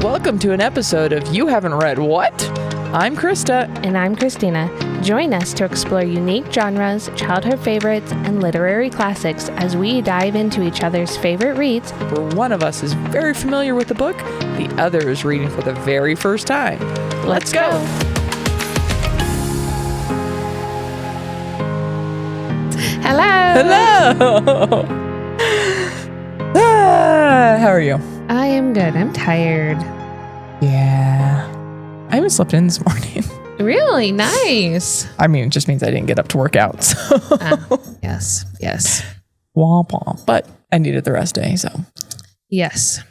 Welcome to an episode of You Haven't Read What? I'm Krista. And I'm Christina. Join us to explore unique genres, childhood favorites, and literary classics as we dive into each other's favorite reads. Where one of us is very familiar with the book, the other is reading for the very first time. Let's go! Hello! How are you? I am good. I'm tired. Yeah. I haven't slept in this morning. Really nice. I mean, it just means I didn't get up to work out. So. Yes. Womp womp. But I needed the rest day, so. Yes.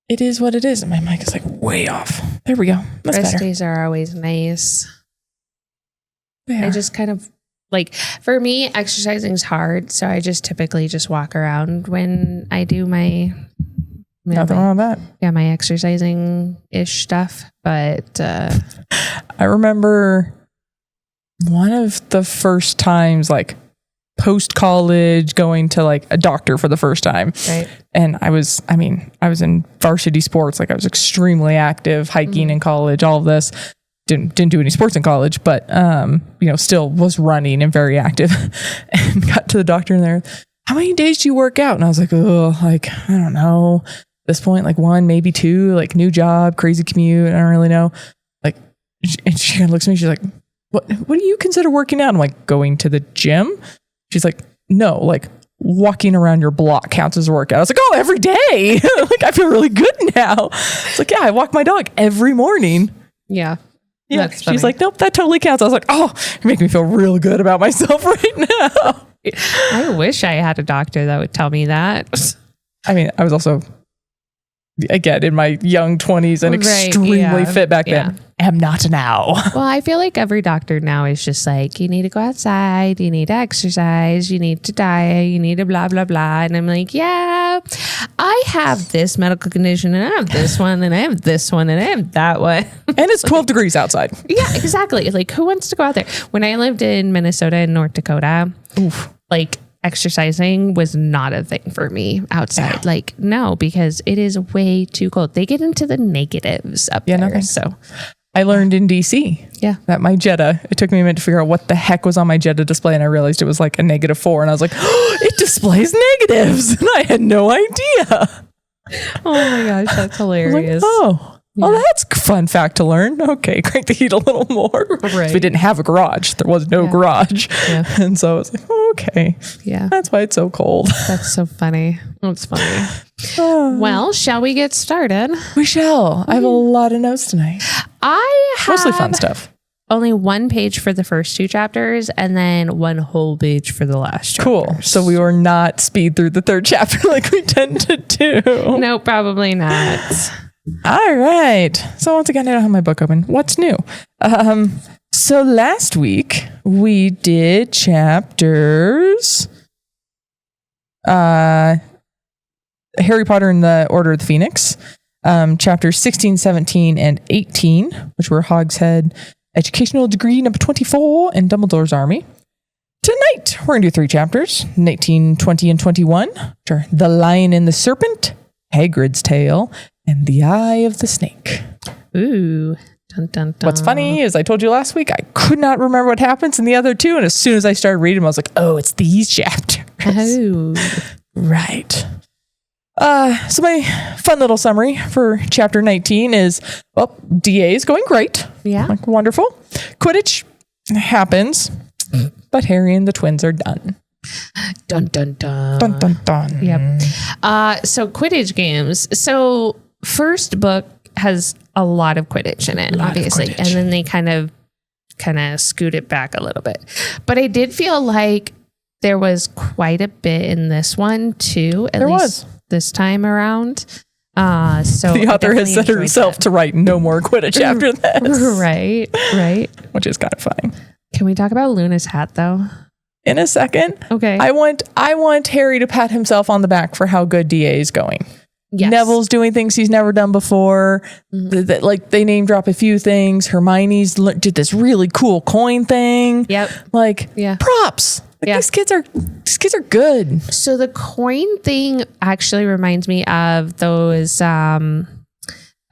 It is what it is. And my mic is like way off. There we go. That's Rest better. days are always nice. Yeah. I just kind of like, for me, exercising is hard. So I just typically just walk around when I do my Nothing wrong with that. Yeah, my exercising-ish stuff. But I remember one of the first times, like post-college, going to like a doctor for the first time. Right. And I was in varsity sports. Like I was extremely active, hiking in college, all of this. Didn't do any sports in college, but, still was running and very active. And got to the doctor and they're, how many days do you work out? And I was like, I don't know. At this point, like 1, maybe 2, like new job, crazy commute. I don't really know. Like, and she kind of looks at me. She's like, what do you consider working out? I'm like, going to the gym. She's like, no, like walking around your block counts as a workout. I was like, oh, every day. Like, I feel really good now. It's like, yeah, I walk my dog every morning. yeah. Yeah. That's funny. She's like, nope, that totally counts. I was like, oh, you make me feel real good about myself right now. I wish I had a doctor that would tell me that. I mean, I was also, again, in my young 20s and extremely fit back then. Am not now. Well, I feel like every doctor now is just like, you need to go outside, you need to exercise, you need to diet, you need to blah, blah, blah. And I'm like, yeah, I have this medical condition and I have this one and I have this one and I have that one. And it's 12 degrees outside. Yeah, exactly. Like, who wants to go out there? When I lived in Minnesota and North Dakota, like exercising was not a thing for me outside. Yeah. Like, no, because it is way too cold. They get into the negatives up there. No, so I learned in DC that my Jetta, it took me a minute to figure out what the heck was on my Jetta display. And I realized it was like a -4. And I was like, oh, it displays negatives. And I had no idea. oh my gosh, that's hilarious. Well, that's a fun fact to learn. Okay, crank the heat a little more. Right. We didn't have a garage. There was no garage. Yeah. And so it's like, okay. Yeah. That's why it's so cold. That's so funny. That's funny. Well, shall we get started? We shall. I have a lot of notes tonight. I have Mostly fun stuff. Only 1 page for the first 2 chapters and then 1 whole page for the last chapter. Cool. So we will not speed through the 3rd chapter like we tend to do. No, probably not. All right. So once again, I don't have my book open. What's new? So last week we did chapters Harry Potter and the Order of the Phoenix, chapters 16, 17, and 18, which were Hogshead Educational Degree number 24 and Dumbledore's Army. Tonight we're going to do 3 chapters, 19, 20, and 21, which are The Lion and the Serpent, Hagrid's Tale, and The Eye of the Snake. Ooh. Dun, dun, dun. What's funny is I told you last week, I could not remember what happens in the other 2. And as soon as I started reading them, I was like, oh, it's these chapters. Oh. Right. So my fun little summary for chapter 19 is, well, DA is going great. Yeah. Like, wonderful. Quidditch happens, but Harry and the twins are done. Dun, dun, dun. Dun, dun, dun. Yep. So Quidditch games. So first book has a lot of Quidditch in it, obviously. And then they kind of scoot it back a little bit. But I did feel like there was quite a bit in this one too. At least this time around. So the author has set herself to write no more Quidditch after this. Right. Which is kind of fine. Can we talk about Luna's hat though? In a second. Okay. I want Harry to pat himself on the back for how good DA is going. Yes. Neville's doing things he's never done before. Mm-hmm. Like they name drop a few things. Hermione's did this really cool coin thing. Yep. Props. These kids are good. So the coin thing actually reminds me of those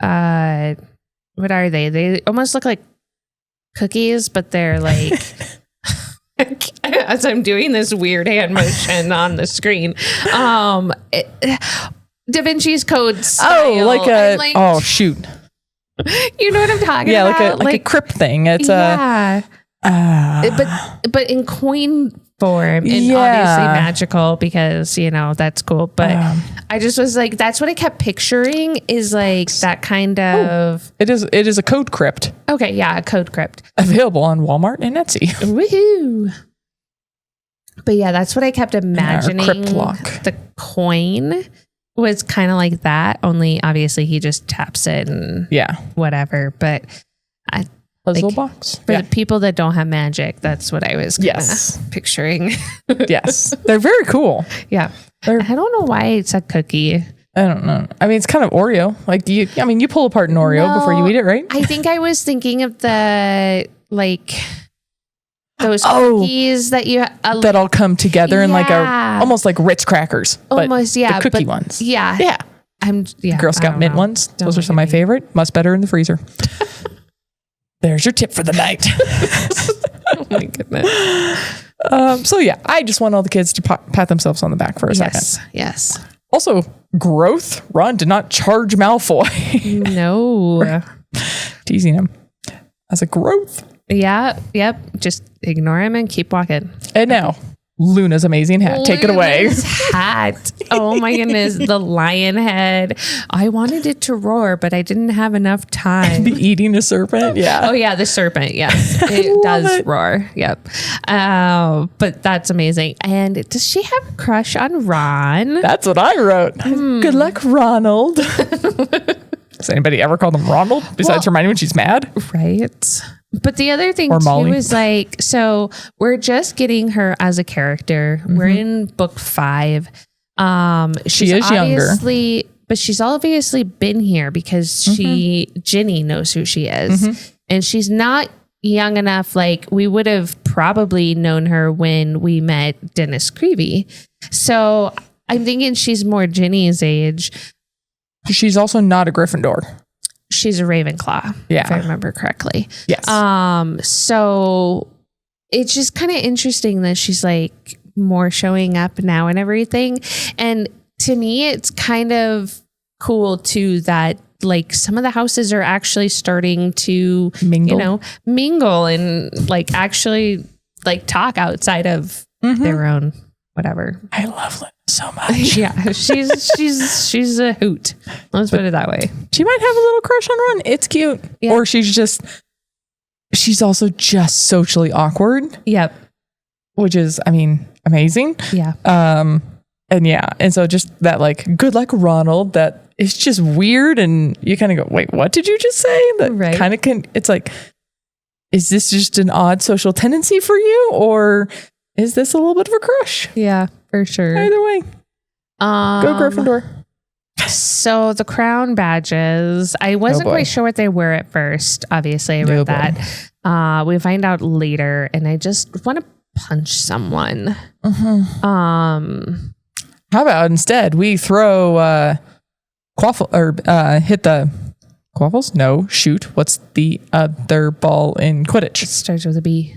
what are they? They almost look like cookies, but they're like, as I'm doing this weird hand motion on the screen, Da Vinci's Code style. Oh, like shoot. You know what I'm talking about? Yeah, like a crypt thing. It's but in coin form, and obviously magical, because that's cool. But I just was like, that's what I kept picturing, is like that kind of. It is a code crypt. Okay, yeah, a code crypt available on Walmart and Etsy. Woohoo! But yeah, that's what I kept imagining. Crypt lock. The coin was kind of like that. Only obviously he just taps it and whatever. But puzzle box for the people that don't have magic, that's what I was picturing. Yes, they're very cool. Yeah, I don't know why it's a cookie. I don't know. I mean, it's kind of Oreo. Like you pull apart an Oreo before you eat it, right? I think I was thinking of the those cookies that you that all come together in like almost like Ritz crackers, almost the cookie ones. Yeah. Girl Scout mint ones. Those are some of my favorite. Much better in the freezer. There's your tip for the night. Oh my goodness. So yeah, I just want all the kids to pat themselves on the back for a second. Yes. Also, growth. Ron did not charge Malfoy. No. Teasing him as a growth. Yeah. Yep. Just ignore him and keep walking. And now, Luna's amazing hat. Take it away. Hat. Oh my goodness. The lion head. I wanted it to roar, but I didn't have enough time. The eating a serpent. Yeah. Oh yeah. The serpent. Yes. It does roar. Yep. But that's amazing. And does she have a crush on Ron? That's what I wrote. Good luck, Ronald. Has anybody ever called him Ronald besides Hermione when she's mad? Right. But the other thing too is like, so we're just getting her as a character. We're in book 5. She is younger, but she's obviously been here because Ginny knows who she is, and she's not young enough. Like, we would have probably known her when we met Dennis Creevy. So I'm thinking she's more Ginny's age. She's also not a Gryffindor. She's a Ravenclaw, if I remember correctly. Yes. So it's just kind of interesting that she's like more showing up now and everything. And to me, it's kind of cool too that like some of the houses are actually starting to mingle and like actually like talk outside of their own whatever. I love Lynn so much. Yeah, she's a hoot. Let's put it that way. She might have a little crush on Ron. It's cute. Yeah. Or she's also just socially awkward. Yep. Which is, I mean, amazing. Yeah. And so just that like, good luck, Ronald, that it's just weird, and you kind of go, wait, what did you just say? That kind of it's like, is this just an odd social tendency for you, or is this a little bit of a crush? Yeah, for sure. Either way. Go Gryffindor. So the crown badges, I wasn't quite sure what they were at first. Obviously, I read that. We find out later, and I just want to punch someone. How about instead we throw quaffle or hit the quaffles? No, shoot. What's the other ball in Quidditch? It starts with a B.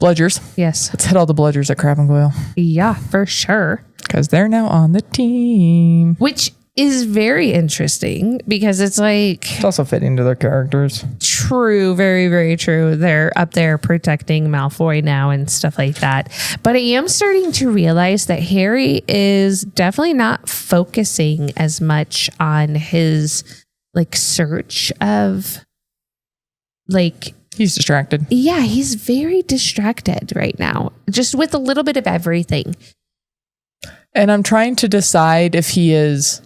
Bludgers. Yes. Let's hit all the Bludgers at Crab and Goyle. Yeah, for sure. Because they're now on the team. Which is very interesting because it's like... It's also fitting to their characters. True. Very, very true. They're up there protecting Malfoy now and stuff like that. But I am starting to realize that Harry is definitely not focusing as much on his like search of like... He's distracted. Yeah, he's very distracted right now, just with a little bit of everything. And I'm trying to decide if he is,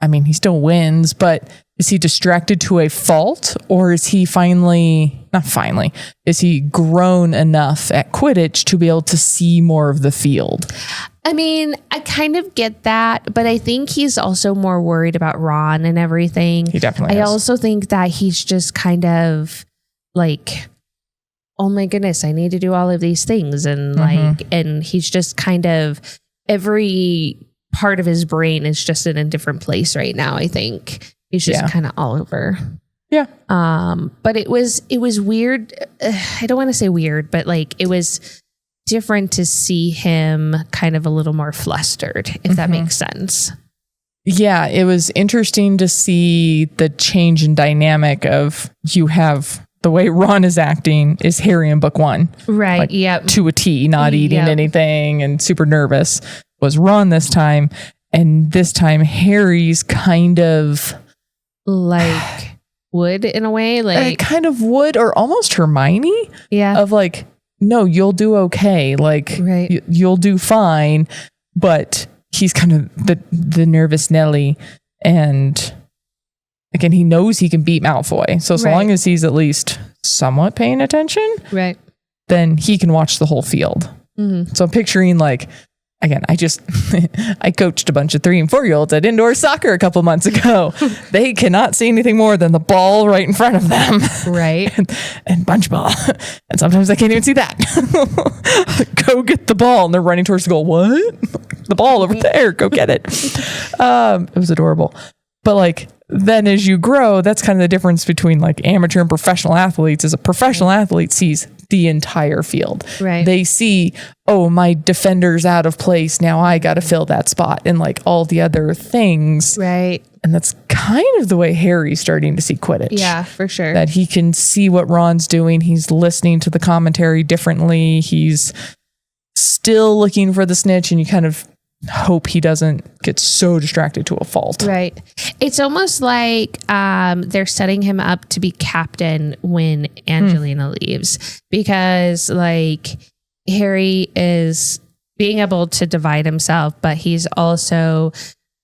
I mean, he still wins, but is he distracted to a fault, or is he is he grown enough at Quidditch to be able to see more of the field? I mean, I kind of get that, but I think he's also more worried about Ron and everything. He definitely is. I also think that he's just kind of like, oh my goodness, I need to do all of these things. And and he's just kind of, every part of his brain is just in a different place right now, I think. He's just kind of all over. Yeah. But it was weird. I don't want to say weird, but like it was different to see him kind of a little more flustered, if that makes sense. Yeah, it was interesting to see the change in dynamic of you have the way Ron is acting is Harry in book 1. Right. Like, yep. to a T, not eating anything and super nervous, was Ron this time. And this time Harry's kind of like would in a way, like kind of would, or almost Hermione. Yeah. Of like, no, you'll do okay. Like you'll do fine. But he's kind of the nervous Nelly, and again, he knows he can beat Malfoy. So long as he's at least somewhat paying attention, then he can watch the whole field. So I'm picturing like, again, I coached a bunch of 3 and 4-year-olds at indoor soccer a couple months ago. They cannot see anything more than the ball right in front of them. Right. and bunch ball. And sometimes they can't even see that. Go get the ball. And they're running towards the goal. What? The ball over there. Go get it. It was adorable. But like, then as you grow, that's kind of the difference between like amateur and professional athletes. Is a professional athlete sees the entire field. Right. They see, oh, my defender's out of place. Now I got to fill that spot, and like all the other things. Right. And that's kind of the way Harry's starting to see Quidditch. Yeah, for sure. That he can see what Ron's doing. He's listening to the commentary differently. He's still looking for the snitch, and you kind of hope he doesn't get so distracted to a fault. Right. It's almost like they're setting him up to be captain when Angelina leaves, because like Harry is being able to divide himself, but he's also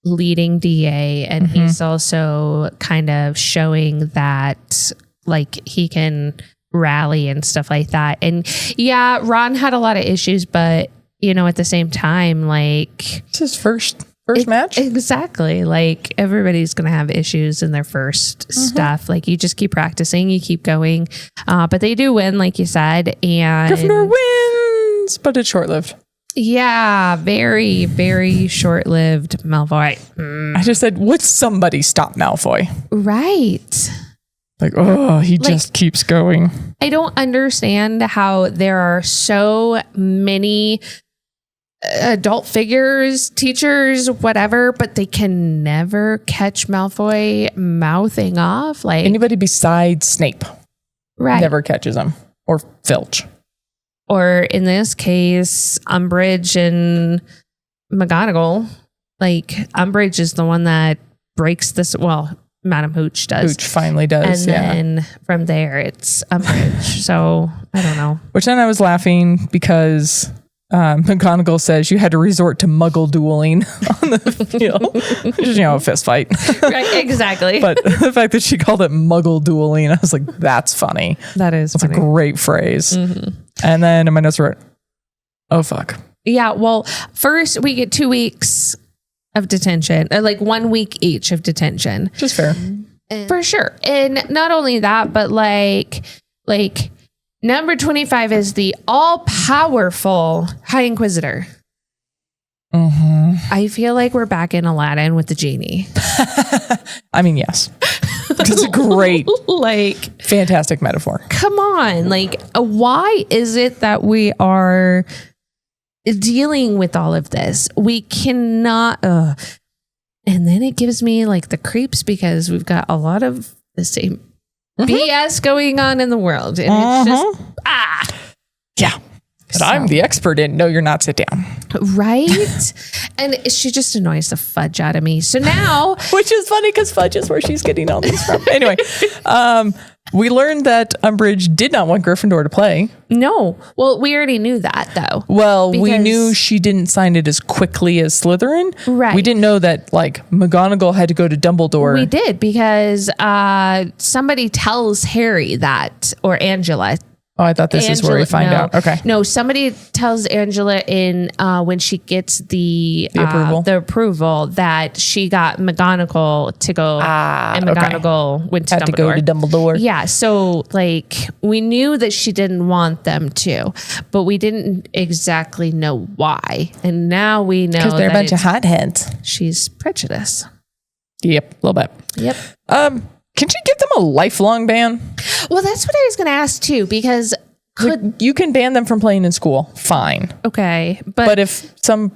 leading DA, and he's also kind of showing that like he can rally and stuff like that. And yeah, Ron had a lot of issues, but you know, at the same time, like it's his first match. Exactly. Like everybody's going to have issues in their first stuff. Like you just keep practicing, you keep going. But they do win, like you said. And Gryffindor wins, but it's short-lived. Yeah, very, very short-lived Malfoy. I just said, would somebody stop Malfoy? Right. Like, oh, he just keeps going. I don't understand how there are so many adult figures, teachers, whatever, but they can never catch Malfoy mouthing off. Like anybody besides Snape never catches him, or Filch. Or in this case, Umbridge and McGonagall. Like Umbridge is the one that breaks this. Well, Madam Hooch does. Hooch finally does. And then from there, it's Umbridge. So I don't know. Which then I was laughing because McGonagall says you had to resort to Muggle dueling on the field, which is, a fist fight. Right, exactly. But the fact that she called it Muggle dueling, I was like, that's funny. That's funny. A great phrase. And then in my notes wrote, oh, fuck. Yeah, well, first we get 2 weeks of detention, or like 1 week each of detention. Just fair. For sure. And not only that, but like number 25 is the all-powerful High Inquisitor. I feel like we're back in Aladdin with the genie. I mean, yes. It's a great, fantastic metaphor. Come on. Like, why is it that we are dealing with all of this? We cannot. And then it gives me like the creeps, because we've got a lot of the same BS going on in the world. And it's just, yeah. But I'm the expert in, no, you're not, sit down. Right? And she just annoys the fudge out of me. So now. Which is funny because fudge is where she's getting all these from. Anyway, we learned that Umbridge did not want Gryffindor to play. No. Well, we already knew that, though. Well, we knew she didn't sign it as quickly as Slytherin. Right. We didn't know that, like, McGonagall had to go to Dumbledore. We did, because somebody tells Harry that, or Angela. Oh, I thought this is where we find out. Okay. No, somebody tells Angela in when she gets the approval that she got McGonagall to go, and McGonagall went to Dumbledore. To go to Dumbledore. Yeah, so like we knew that she didn't want them to, but we didn't exactly know why. And now we know because they're a bunch of hotheads. She's prejudiced. Yep, a little bit. Yep. Can she give them a lifelong ban? Well, that's what I was going to ask too, because You can ban them from playing in school. Fine. Okay. But if some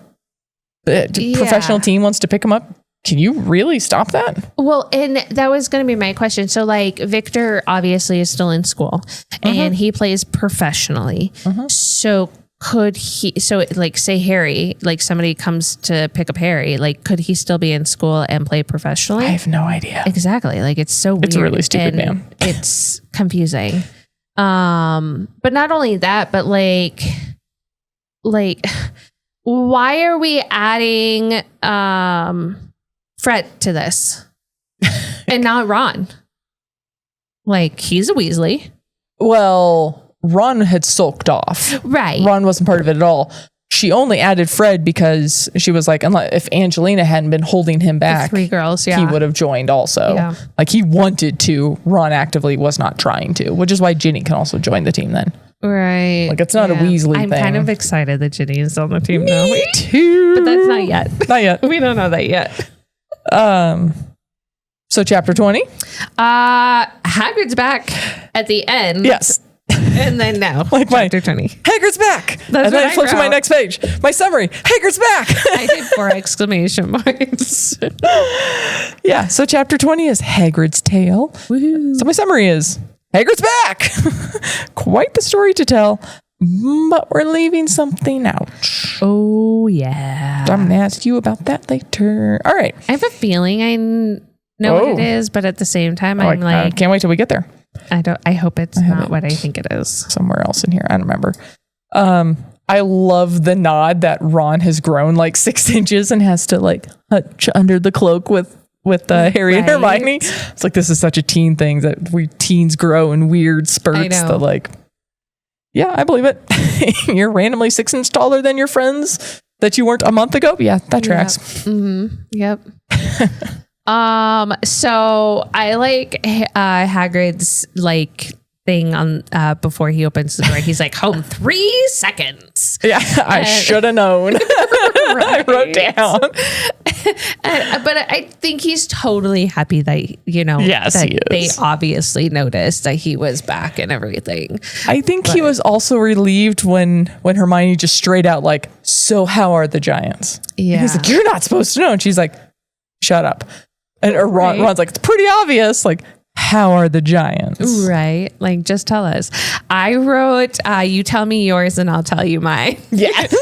professional team wants to pick them up, can you really stop that? Well, and that was going to be my question. So like Victor obviously is still in school and he plays professionally. So could he, like say Harry, like somebody comes to pick up Harry, like could he still be in school and play professionally? I have no idea. Exactly. Like it's so weird. It's a really stupid ban. It's confusing. But not only that, but like why are we adding Fred to this and not Ron? Like he's a Weasley. Well, Ron had sulked off. Right. Ron wasn't part of it at all. She only added Fred because she was like, unless if Angelina hadn't been holding him back, the 3 girls, he would have joined also. Yeah. Like he wanted to. Ron actively was not trying to, which is why Ginny can also join the team then. Right. Like it's not a Weasley I'm thing. kind of excited that Ginny is on the team now. Me too. But that's not yet. Not yet. We don't know that yet. So chapter 20. Hagrid's back at the end. Yes. And then now, Like chapter 20. Hagrid's back. That's and then what I I flip to my wrote. next page. My summary. Hagrid's back. I did 4 exclamation marks. Yeah. So chapter 20 is Hagrid's tale. Woohoo. So my summary is Hagrid's back. Quite the story to tell, but we're leaving something out. Oh, yeah. So I'm going to ask you about that later. All right. I have a feeling I know what it is, but at the same time, I'm I like, can't wait till we get there. I hope it's not what I think it is. Somewhere else in here. I don't remember. I love the nod that Ron has grown like 6 inches and has to like hutch under the cloak with Harry and Hermione. It's like, this is such a teen thing that we teens grow in weird spurts. That like, yeah, I believe it. You're randomly 6 inches taller than your friends that you weren't a month ago. Yeah, that tracks. Yep. So I like Hagrid's like thing on before he opens the door. He's like, home 3 seconds. Yeah, I should have known. I wrote down. But I think he's totally happy that, Yes, that he they is. obviously noticed that he was back and everything. I think he was also relieved when Hermione just straight out like, so how are the Giants? Yeah. He's like, you're not supposed to know. And she's like, shut up. And Ron's like, it's pretty obvious. Like, how are the Giants? Right. Like, just tell us. I wrote, you tell me yours and I'll tell you mine. Yes.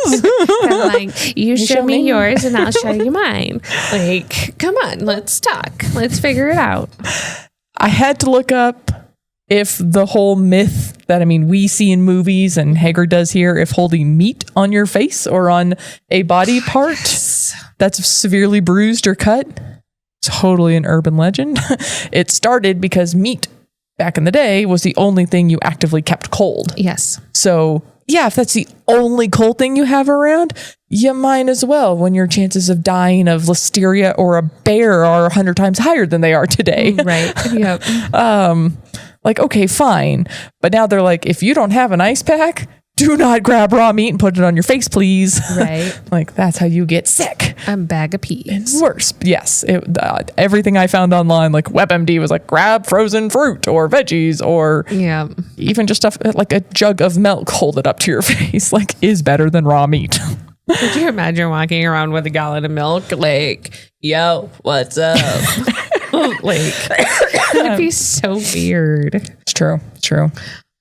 I'm like, you show me yours and I'll show you mine. Like, come on, let's talk. Let's figure it out. I had to look up if the whole myth that, we see in movies and Hagrid does here, if holding meat on your face or on a body part that's severely bruised or cut, totally an urban legend. It started because meat back in the day was the only thing you actively kept cold. Yes. So yeah, if that's the only cold thing you have around, you might as well, when your chances of dying of listeria or a bear are 100 times higher than they are today. Right. Yep. Like, okay, fine. But now they're like, if you don't have an ice pack, do not grab raw meat and put it on your face, please. Right. Like, that's how you get sick. A bag of peas. It's worse. Yes. Everything I found online, like WebMD was like, grab frozen fruit or veggies or even just stuff like a jug of milk, hold it up to your face, like, is better than raw meat. Could you imagine walking around with a gallon of milk? Like, yo, what's up? Like, it'd be so weird. It's true. It's true.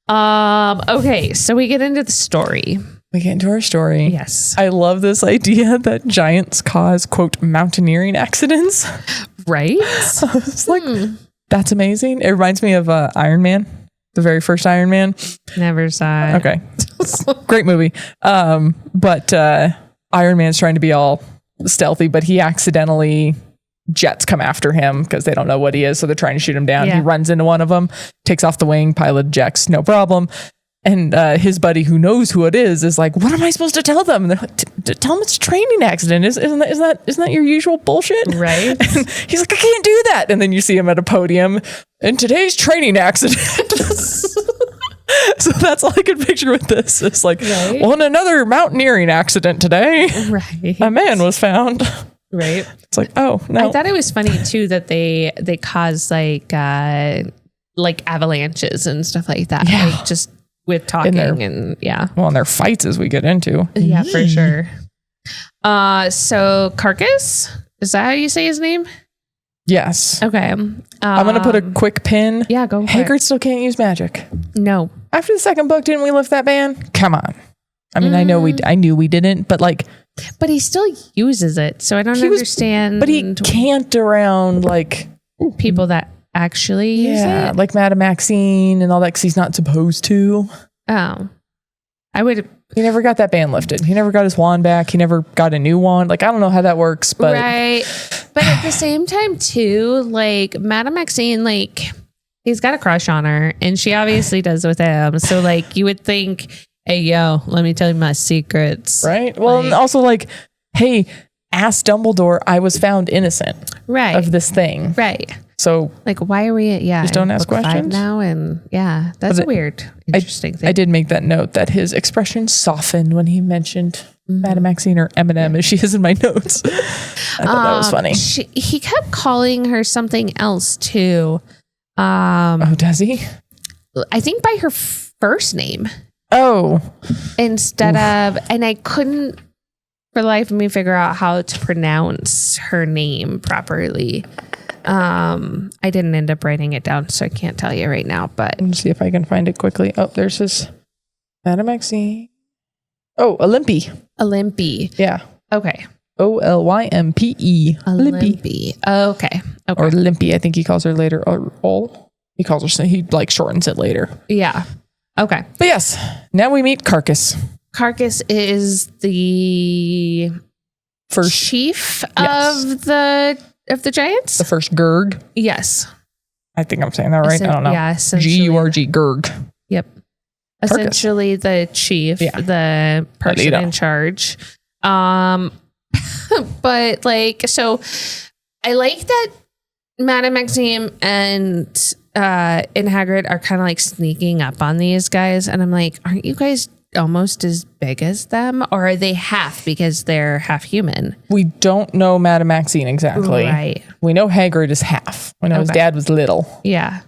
Okay, so we get into the story. We get into our story. Yes. I love this idea that giants cause, quote, mountaineering accidents. Right? It's like, that's amazing. It reminds me of Iron Man, the very first Iron Man. Never saw it. Okay. Great movie. But Iron Man's trying to be all stealthy, but he accidentally, jets come after him because they don't know what he is. So they're trying to shoot him down. Yeah. He runs into one of them, takes off the wing, pilot ejects, no problem. And his buddy who knows who it is like, what am I supposed to tell them? And they're like, tell them it's a training accident. Isn't that your usual bullshit? Right. And he's like, I can't do that. And then you see him at a podium in today's training accident. So that's all I could picture with this. It's like, well, in another mountaineering accident today, Right. a man was found. Right. It's like, oh no. I thought it was funny too that they cause like avalanches and stuff like that. Yeah. Like just with talking and yeah. Well, and their fights as we get into. Yeah, for sure. So Carcass, is that how you say his name? Yes. Okay. I'm going to put a quick pin. Yeah, go for Hagrid still can't use magic. No. After the second book, didn't we lift that ban? Come on. I mean, I knew we didn't, but like. But he still uses it, so I don't understand. But he can't around like people that actually use it. Like Madame Maxine and all that, because he's not supposed to. Oh, I would. He never got that ban lifted. He never got his wand back. He never got a new wand. Like, I don't know how that works, but right. But at the same time, too, like Madame Maxine, like he's got a crush on her, and she obviously does with him. So, like, you would think, hey, yo, let me tell you my secrets. Right. Well, and also like, hey, ask Dumbledore, I was found innocent of this thing. Right. So like, why are we just don't ask questions now? And yeah, that's a weird, interesting thing. I did make that note that his expression softened when he mentioned Madame Maxine or Eminem as she is in my notes. I thought that was funny. He kept calling her something else too. Oh, does he? I think by her first name. Oh. Instead of, and I couldn't for the life of me figure out how to pronounce her name properly. I didn't end up writing it down, so I can't tell you right now, but let me see if I can find it quickly. Oh, there's this Madame Maxine. Oh, Olympe. Yeah. Okay. Olympe. Olympe. Okay. Or Limpy, I think he calls her later. Or he calls her, he like shortens it later. Yeah. Okay. But yes, now we meet Carcass. Carcass is the first chief of the giants. The first Gurg. Yes. I think I'm saying that right. I don't know. Yeah. G-U-R-G, Gurg. Yep. Carcass. Essentially the chief, the person in charge. But like, so I like that Madame Maxime and Hagrid are kind of like sneaking up on these guys. And I'm like, aren't you guys almost as big as them? Or are they half because they're half human? We don't know Madame Maxine exactly. Right. We know Hagrid is half. We know his dad was little. Yeah.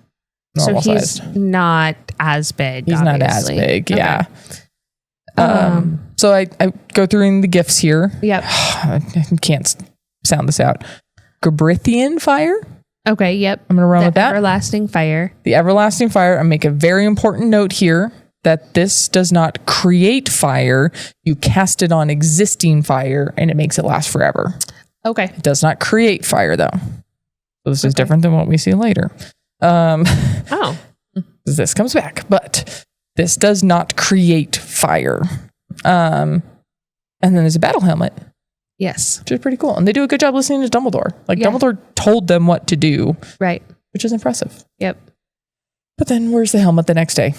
Normal so he's sized. not as big. He's obviously. not as big. Okay. Yeah. So I go through in the gifts here. Yep. I can't sound this out. Gabrithian fire. Okay. Yep. I'm going to run with that. Everlasting fire. The everlasting fire. I make a very important note here that this does not create fire. You cast it on existing fire and it makes it last forever. Okay. It does not create fire though. So this is different than what we see later. This comes back, but this does not create fire. And then there's a battle helmet. Yes. Which is pretty cool. And they do a good job listening to Dumbledore. Like Dumbledore told them what to do. Right. Which is impressive. Yep. But then where's the helmet the next day?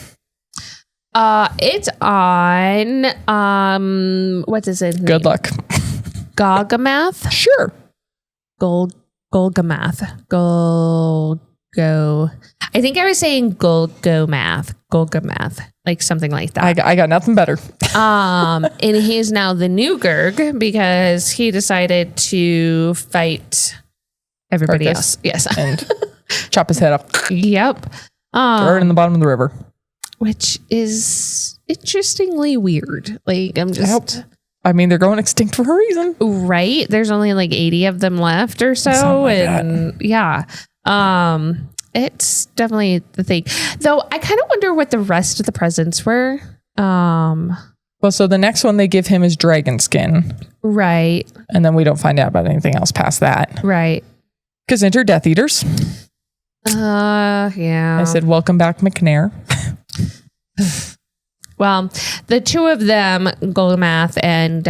It's on, what is it? Good luck. Golgamath? Sure. Golgamath. I think I was saying Golgamath, like something like that. I got nothing better. And he's now the new Gurg because he decided to fight everybody else. Yes. And chop his head off. Yep. Right in the bottom of the river. Which is interestingly weird. Like I mean, they're going extinct for a reason. Right. There's only like 80 of them left or so. It's definitely the thing. Though I kind of wonder what the rest of the presents were. Well, so the next one they give him is dragon skin. Right. And then we don't find out about anything else past that. Right. Because enter Death Eaters. Yeah. I said, welcome back, McNair. Well, the two of them, Golgamath and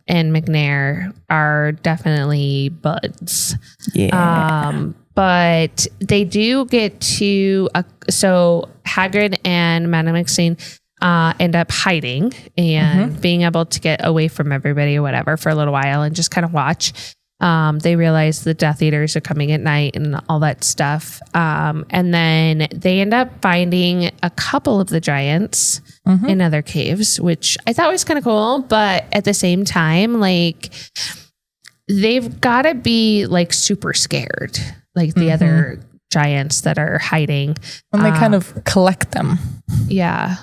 McNair, are definitely buds. Yeah. But they do get to so Hagrid and Madame Maxine end up hiding and being able to get away from everybody or whatever for a little while and just kind of watch. They realize the Death Eaters are coming at night and all that stuff. And then they end up finding a couple of the giants in other caves, which I thought was kind of cool. But at the same time, like, they've got to be like super scared, like the other giants that are hiding. And they kind of collect them. Yeah.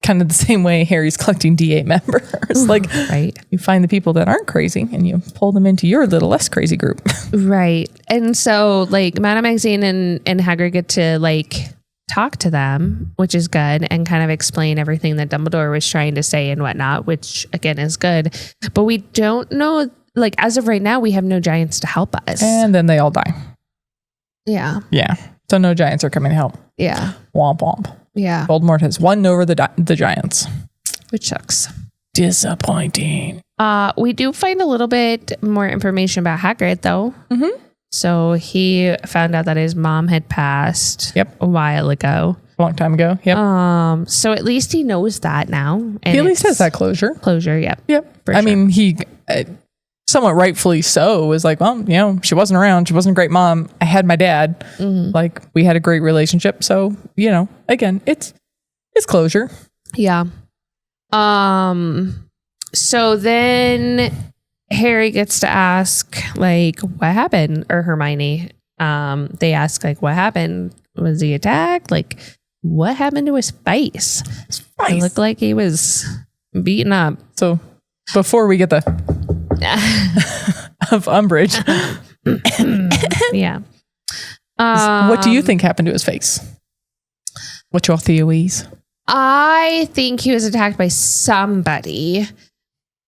Kind of the same way Harry's collecting D8 members. Like, right. You find the people that aren't crazy and you pull them into your little less crazy group. Right. And so like Madame Maxine and Hagrid get to like talk to them, which is good, and kind of explain everything that Dumbledore was trying to say and whatnot, which again is good. But we don't know, like as of right now, we have no giants to help us. And then they all die. Yeah. Yeah. So no giants are coming to help. Yeah. Womp womp. Yeah. Voldemort has won over the giants. Which sucks. Disappointing. We do find a little bit more information about Hagrid though. Mm-hmm. So he found out that his mom had passed a while ago. A long time ago. Yep. So at least he knows that now. And he at least has that closure. Closure, yep. Yep. I mean, he somewhat rightfully so was like, well, you know, she wasn't around. She wasn't a great mom. I had my dad. Like, we had a great relationship. So, you know, again, it's closure. Yeah. So then Harry gets to ask, like, what happened? Or Hermione. They ask, like, what happened? Was he attacked? Like, what happened to his face? It looked like he was beaten up. So before we get the of Umbridge. Yeah. What do you think happened to his face? What's your theories? I think he was attacked by somebody.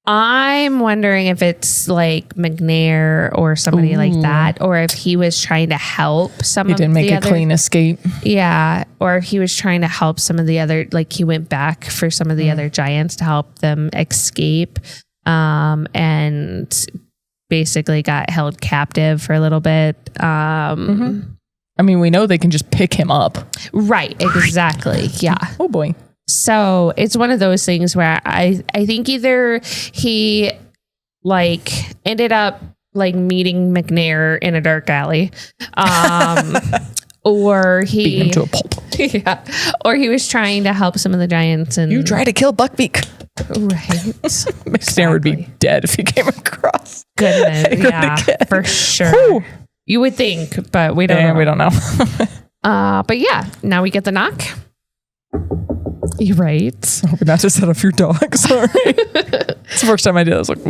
I'm wondering if it's like McNair or somebody like that, or if he was trying to help some of the other... He didn't make a clean escape. Yeah, or if he was trying to help some of the other... Like, he went back for some of the other giants to help them escape, and basically got held captive for a little bit. I mean, we know they can just pick him up. Right, exactly, yeah. Oh, boy. So it's one of those things where I think either he like ended up like meeting McNair in a dark alley, or he beat him to a pulp. Yeah, or he was trying to help some of the giants. And you try to kill Buckbeak. Right. McNair would be dead if he came across. Goodness, yeah, for sure. Whew. You would think, but we don't know. We don't know. But yeah, now we get the knock. You're right. I hope not to set off your dog. Sorry. It's the first time I did it. I was like,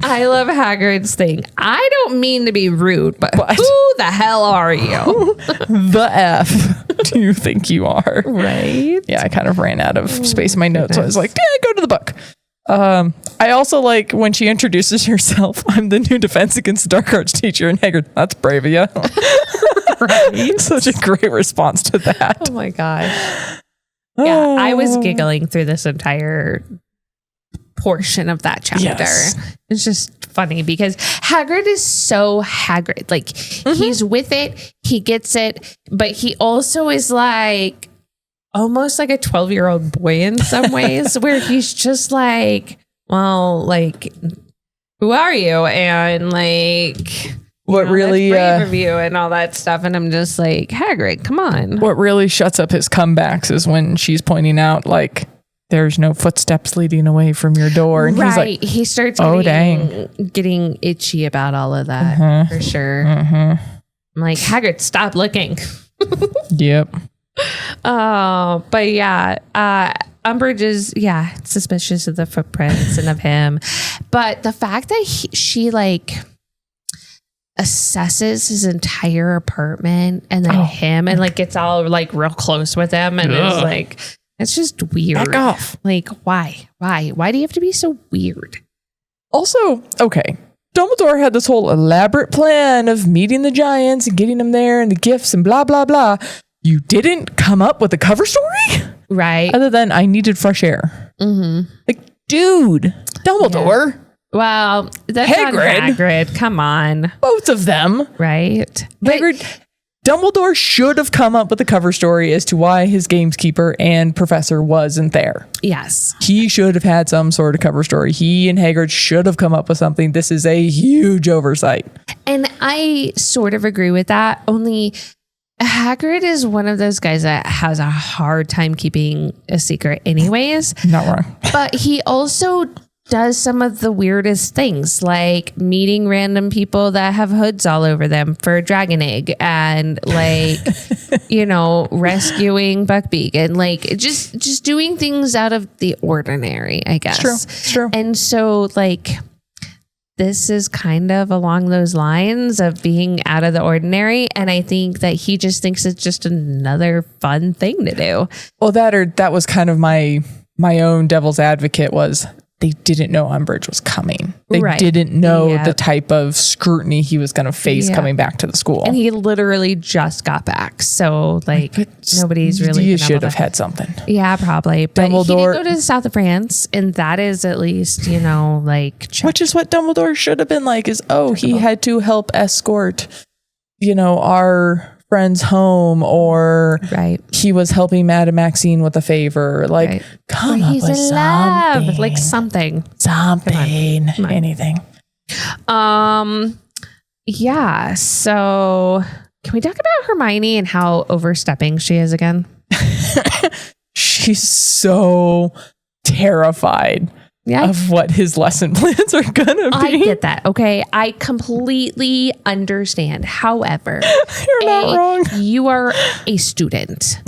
I love Hagrid's thing. I don't mean to be rude, but who the hell are you? The F do you think you are? Right. Yeah, I kind of ran out of space in my notes. So I was like, yeah, go to the book. I also like when she introduces herself, I'm the new defense against the dark arts teacher. And Hagrid, that's brave of you. Right. Such a great response to that. Oh my God. Yeah, I was giggling through this entire portion of that chapter. Yes. It's just funny because Hagrid is so Hagrid. Like, he's with it, he gets it, but he also is like almost like a 12-year-old boy in some ways, where he's just like, well, like, who are you? And like... What really brave of you and all that stuff, and I'm just like, Hagrid, come on. What really shuts up his comebacks is when she's pointing out like there's no footsteps leading away from your door, and he's like, he starts getting itchy about all of that for sure. I'm like, Hagrid, stop looking. Yep. But yeah, Umbridge is suspicious of the footprints and of him, but the fact that she like assesses his entire apartment and then him and like gets all like real close with him and is like, it's just weird. Back off. Like, why do you have to be so weird? Also, okay, Dumbledore had this whole elaborate plan of meeting the giants and getting them there and the gifts and blah blah blah. You didn't come up with a cover story, right? Other than I needed fresh air. Like, dude, Dumbledore. Well, that's Hagrid. Come on. Both of them. Right. Dumbledore should have come up with a cover story as to why his gameskeeper and professor wasn't there. Yes. He should have had some sort of cover story. He and Hagrid should have come up with something. This is a huge oversight. And I sort of agree with that. Only Hagrid is one of those guys that has a hard time keeping a secret anyways. Not wrong. But he also does some of the weirdest things, like meeting random people that have hoods all over them for a dragon egg, and like, rescuing Buckbeak, and like just doing things out of the ordinary, I guess. It's true. And so like, this is kind of along those lines of being out of the ordinary. And I think that he just thinks it's just another fun thing to do. Well, that was kind of my own devil's advocate was they didn't know Umbridge was coming. They didn't know the type of scrutiny he was going to face coming back to the school. And he literally just got back. So like nobody's really. You should have had something. Yeah, probably. But Dumbledore, he did go to the south of France, and that is at least, like. Which is what Dumbledore should have been like is, he had to help escort, our friends home, or he was helping Madame Maxine with a favor. Like, come up with something. Like something. Something. Come on. Anything. Yeah. So can we talk about Hermione and how overstepping she is again? She's so terrified of what his lesson plans are gonna be. I get that. Okay. I completely understand. However, you're not wrong. You are a student.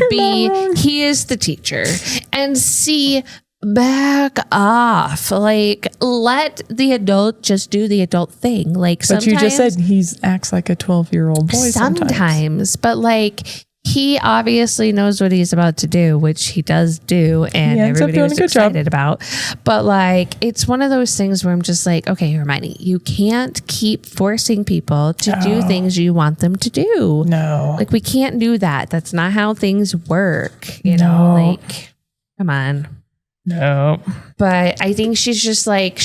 B, he is the teacher. And C, back off. Like, let the adult just do the adult thing. Like, but you just said he acts like a 12-year-old boy sometimes. But like, he obviously knows what he's about to do, which he does do, and everybody was excited about. But like, it's one of those things where I'm just like, okay, Hermione, you can't keep forcing people to do things you want them to do. No. Like, we can't do that. That's not how things work. You know, like, come on. No. But I think she's like,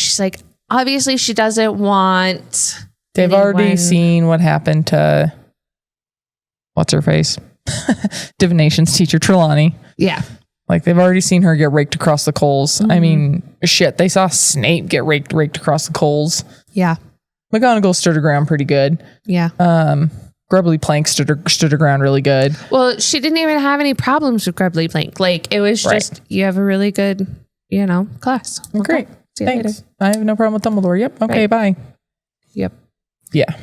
obviously she doesn't want. They've already seen what happened to, what's her face? Divination's teacher Trelawney. Yeah. Like, they've already seen her get raked across the coals. I mean, shit, they saw Snape get raked across the coals. Yeah. McGonagall stood her ground pretty good. Yeah. Grubbly Plank stood her ground really good. Well, she didn't even have any problems with Grubbly Plank. Like, it was just, you have a really good, class. Okay. Great. See you Thanks. later. I have no problem with Dumbledore. Yep. Okay, bye. Yep. Yeah.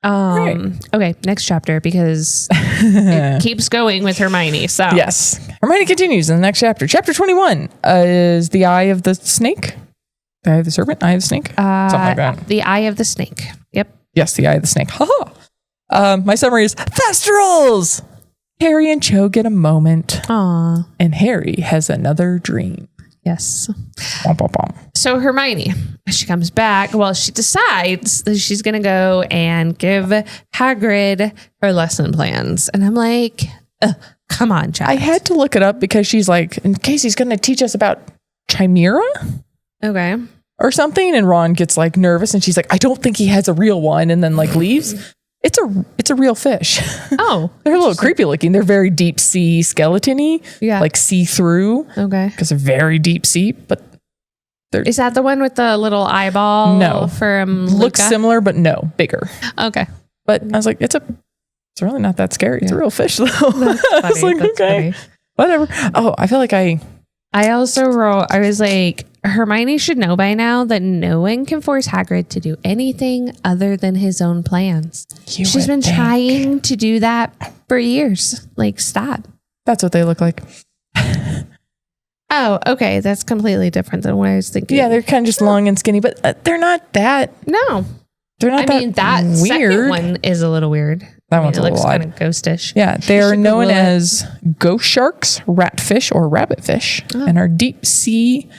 Okay, next chapter, because it keeps going with Hermione. So yes, Hermione continues in the next chapter. Chapter 21 is the Eye of the Snake, the Eye of the Serpent, Eye of the Snake, something like that. The Eye of the Snake. Yep. Yes, the Eye of the Snake. My summary is Thestrals. Harry and Cho get a moment. Aww. And Harry has another dream. Yes. Bum, bum, bum. So Hermione, she comes back. Well, she decides that she's going to go and give Hagrid her lesson plans. And I'm like, come on, child. I had to look it up because she's like, in case he's going to teach us about Chimera. Okay. Or something. And Ron gets like nervous and she's like, I don't think he has a real one. And then like leaves. It's a real fish. Oh. They're a little creepy looking. They're very deep sea skeleton-y. Yeah. Like see-through. Okay. Because they're very deep sea, but is that the one with the little eyeball? No. From looks Luca? similar, but no, bigger. Okay. But I was like, it's really not that scary. It's a real fish though. I was like, That's okay, funny. Whatever. Oh, I feel like I also wrote, I was like, Hermione should know by now that no one can force Hagrid to do anything other than his own plans. She's been trying to do that for years. Like, stop. That's what they look like. Oh, okay. That's completely different than what I was thinking. Yeah, they're kind of just long and skinny, but they're not that. No. They're not that weird. Second one is a little weird. That one's a little odd. Looks kind of ghostish. Yeah, they are known as ghost sharks, ratfish, or rabbitfish, and are deep sea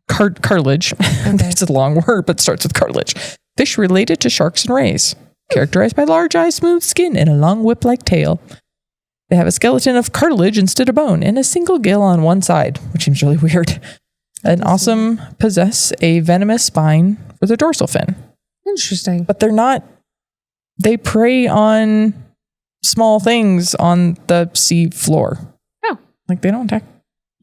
cartilage. Okay. That's a long word, but starts with cartilage. Fish related to sharks and rays, characterized by large eyes, smooth skin, and a long whip-like tail. They have a skeleton of cartilage instead of bone and a single gill on one side, which seems really weird. And also possess a venomous spine for the dorsal fin. Interesting. But they're not, they prey on small things on the sea floor. Oh. Like they don't attack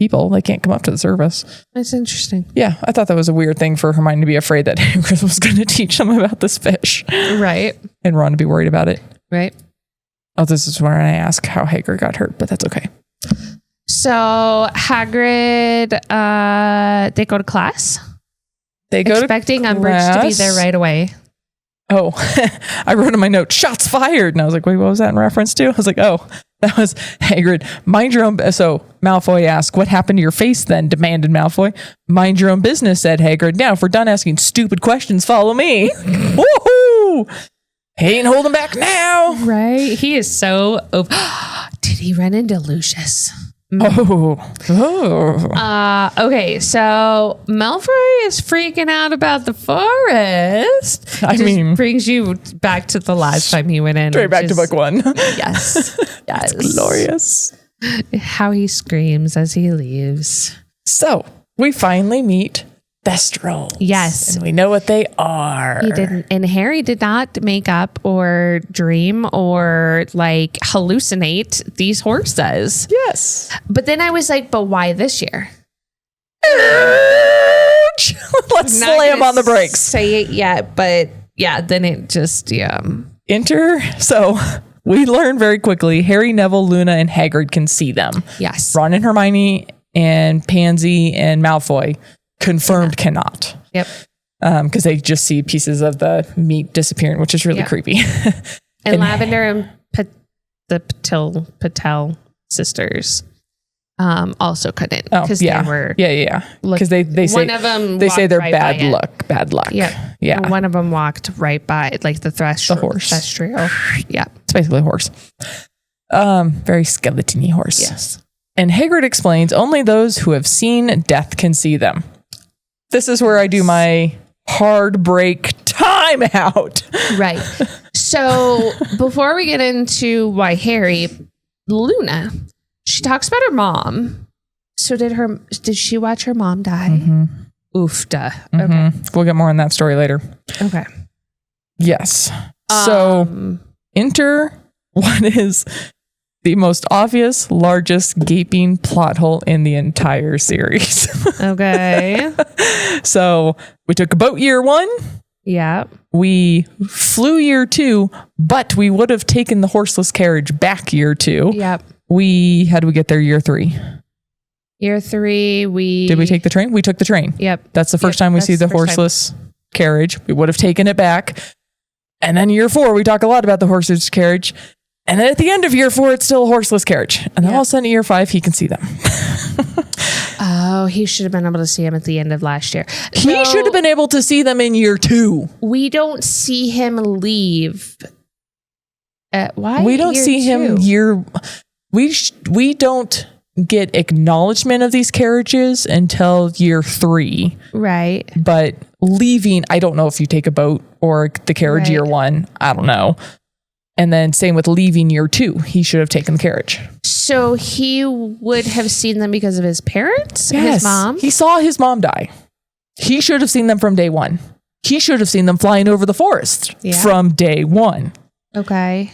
people. They can't come up to the surface. That's interesting. Yeah, I thought that was a weird thing for Hermione to be afraid that Hagrid was going to teach them about this fish. Right. And Ron to be worried about it. Right. Oh, this is where I ask how Hagrid got hurt, but that's okay. So Hagrid, they go to class. They go expecting to Umbridge to be there right away. Oh, I wrote in my note, shots fired. And I was like, wait, what was that in reference to? I was like, oh, that was Hagrid. Mind your own. So Malfoy asked, what happened to your face then? Demanded Malfoy. Mind your own business, said Hagrid. Now, if we're done asking stupid questions, follow me. Woohoo! He ain't holding back now. Right. He is so over. Did he run into Lucius? Oh. Okay, so Malfoy is freaking out about the forest. I mean, brings you back to the last time he went in. Straight back to book one. Yes. Yes. It's glorious. How he screams as he leaves. So we finally meet Thestrals. Yes. And we know what they are. He didn't, and Harry did not make up or dream or like hallucinate these horses. Yes. But then I was like, but why this year? Let's slam on the brakes. Say it yet, but yeah, then it just, Enter. So we learn very quickly Harry, Neville, Luna, and Hagrid can see them. Yes. Ron and Hermione and Pansy and Malfoy confirmed cannot. Yep. Because they just see pieces of the meat disappearing, which is really creepy. And Lavender and the Patel sisters also couldn't because they were because they say one of them they say they're right bad luck. Yeah. One of them walked right by like the horse. Thestral. Yeah. It's basically a horse. Very skeleton-y horse. Yes. And Hagrid explains only those who have seen death can see them. This is where I do my hard break time out. Right. So before we get into why Harry, Luna, she talks about her mom. So did she watch her mom die? Mm-hmm. Oof, duh. Mm-hmm. Okay. We'll get more on that story later. Okay. Yes. So enter what is the most obvious, largest gaping plot hole in the entire series. Okay. So we took a boat year 1. Yeah. We flew year 2, but we would have taken the horseless carriage back year 2. Yep. How did we get there year 3? Year 3, Did we take the train? We took the train. Yep. That's the first time we see the horseless carriage. We would have taken it back. And then year 4, we talk a lot about the horseless carriage. And then at the end of year 4, it's still a horseless carriage. And then all of a sudden, year 5, he can see them. Oh, he should have been able to see him at the end of last year. He should have been able to see them in year 2. We don't see him leave. Why? We don't see him we don't get acknowledgement of these carriages until year 3. Right. But leaving, I don't know if you take a boat or the carriage year 1. I don't know. And then same with leaving year 2. He should have taken the carriage. So he would have seen them because of his parents? Yes. His mom? He saw his mom die. He should have seen them from day 1. He should have seen them flying over the forest from day 1. Okay.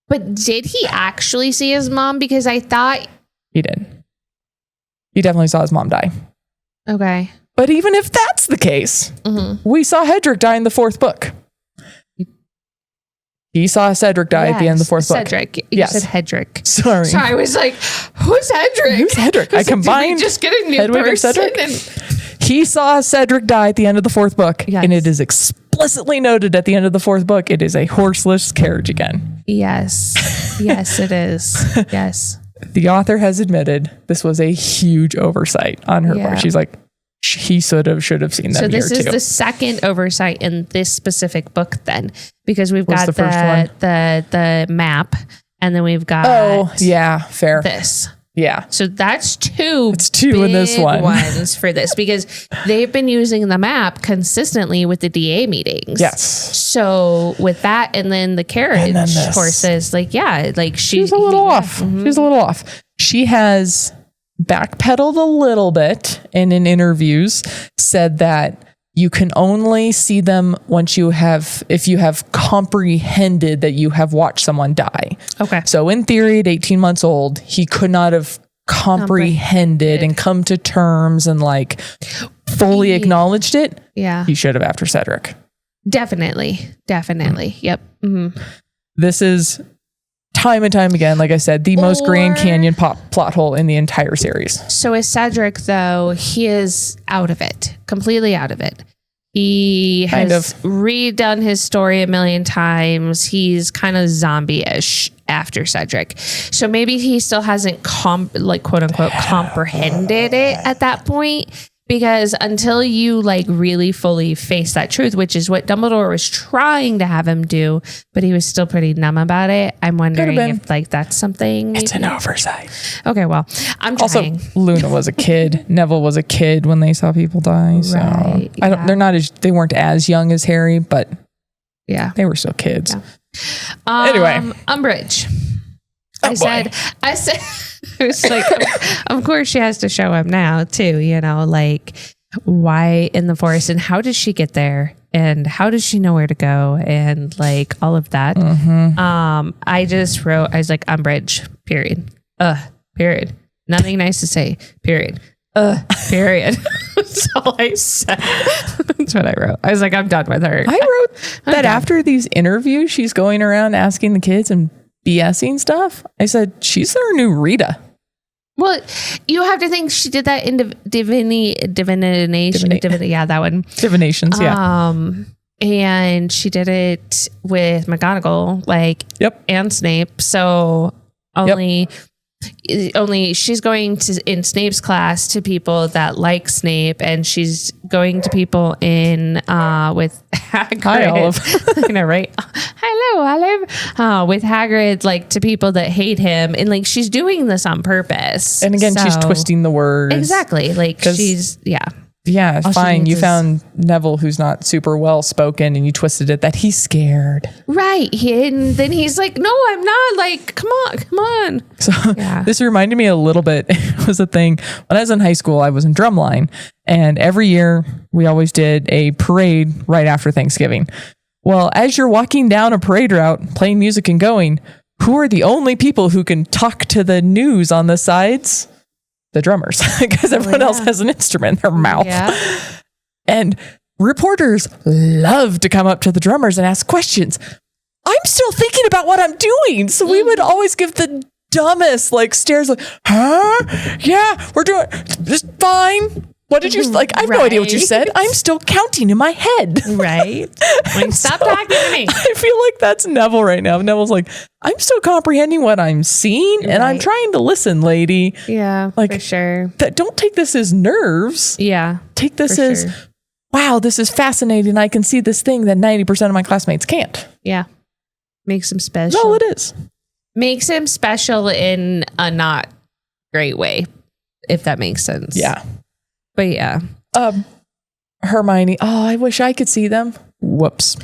But did he actually see his mom? Because I thought... He did. He definitely saw his mom die. Okay. But even if that's the case, we saw Hedrick die in the 4th book. He saw Cedric die at the end of the 4th book. Cedric. You said Hedrick. Sorry. So I was like, who's Hedrick? Who's Hedrick? I combined just get a new Hedwig and person. Cedric. He saw Cedric die at the end of the 4th book. Yes. And it is explicitly noted at the end of the 4th book, it is a horseless carriage again. Yes. Yes, it is. Yes. The author has admitted this was a huge oversight on her part. She's like, he should have seen them. So this is the second oversight in this specific book then, because we've got the map and then we've got fair. This. Yeah. So that's 2. It's 2 in this one. Ones for this because they've been using the map consistently with the DA meetings. Yes. So with that and then the carriage horses, she's a little off. Mm-hmm. She's a little off. She has backpedaled a little bit and in interviews said that you can only see them if you have comprehended that you have watched someone die. Okay. So in theory, at 18 months old, he could not have comprehended and come to terms and fully acknowledged it. Yeah. He should have after Cedric. Definitely. Yep. Mm-hmm. This is time and time again, like I said, the most Grand Canyon plot hole in the entire series. So with Cedric, though, he is out of it, completely out of it. He has redone his story a million times. He's kind of zombie-ish after Cedric. So maybe he still hasn't quote unquote comprehended it at that point. Because until you like really fully face that truth, which is what Dumbledore was trying to have him do, but he was still pretty numb about it. I'm wondering if like that's something. It's an oversight. Okay, well, I'm trying. Also, Luna was a kid. Neville was a kid when they saw people die. So right, they weren't as young as Harry, but yeah, they were still kids. Yeah. Anyway, Umbridge. I said. It was like, of course she has to show him now too, you know, like why in the forest and how did she get there and how does she know where to go and like all of that. I just wrote, I was like, Umbridge, period. Period. Nothing nice to say, period. Period. That's all I said. That's what I wrote. I was like, I'm done with her. I wrote that after these interviews, she's going around asking the kids and BSing stuff. I said, she's our new Rita. Well, you have to think she did that in divination. Yeah, that one. Divinations, yeah. And she did it with McGonagall, and Snape. So only she's going to in Snape's class to people that like Snape, and she's going to people in with Hagrid. Hi, Olive. I know, right? Hello, Olive. With Hagrid, like to people that hate him, and like she's doing this on purpose. And again, she's twisting the words exactly. Like she's Yeah, fine. You found Neville, who's not super well spoken, and you twisted it that he's scared. Right. And then he's like, no, I'm not. Like, come on. So this reminded me a little bit. It was a thing when I was in high school. I was in drumline, and every year we always did a parade right after Thanksgiving. Well, as you're walking down a parade route, playing music and going, who are the only people who can talk to the news on the sides? The drummers, because everyone else has an instrument in their mouth. Yeah. And reporters love to come up to the drummers and ask questions. I'm still thinking about what I'm doing. So we would always give the dumbest stares like, huh? Yeah, we're doing just fine. What did you like? I have no idea what you said. I'm still counting in my head. Right. Like, stop talking to me. I feel like that's Neville right now. Neville's like, I'm still comprehending what I'm seeing and I'm trying to listen, lady. Yeah, for sure. Don't take this as nerves. Yeah. Take this as, wow, this is fascinating. I can see this thing that 90% of my classmates can't. Yeah. Makes him special. That's all it is. Makes him special in a not great way, if that makes sense. Yeah. But yeah. Hermione, I wish I could see them. Whoops.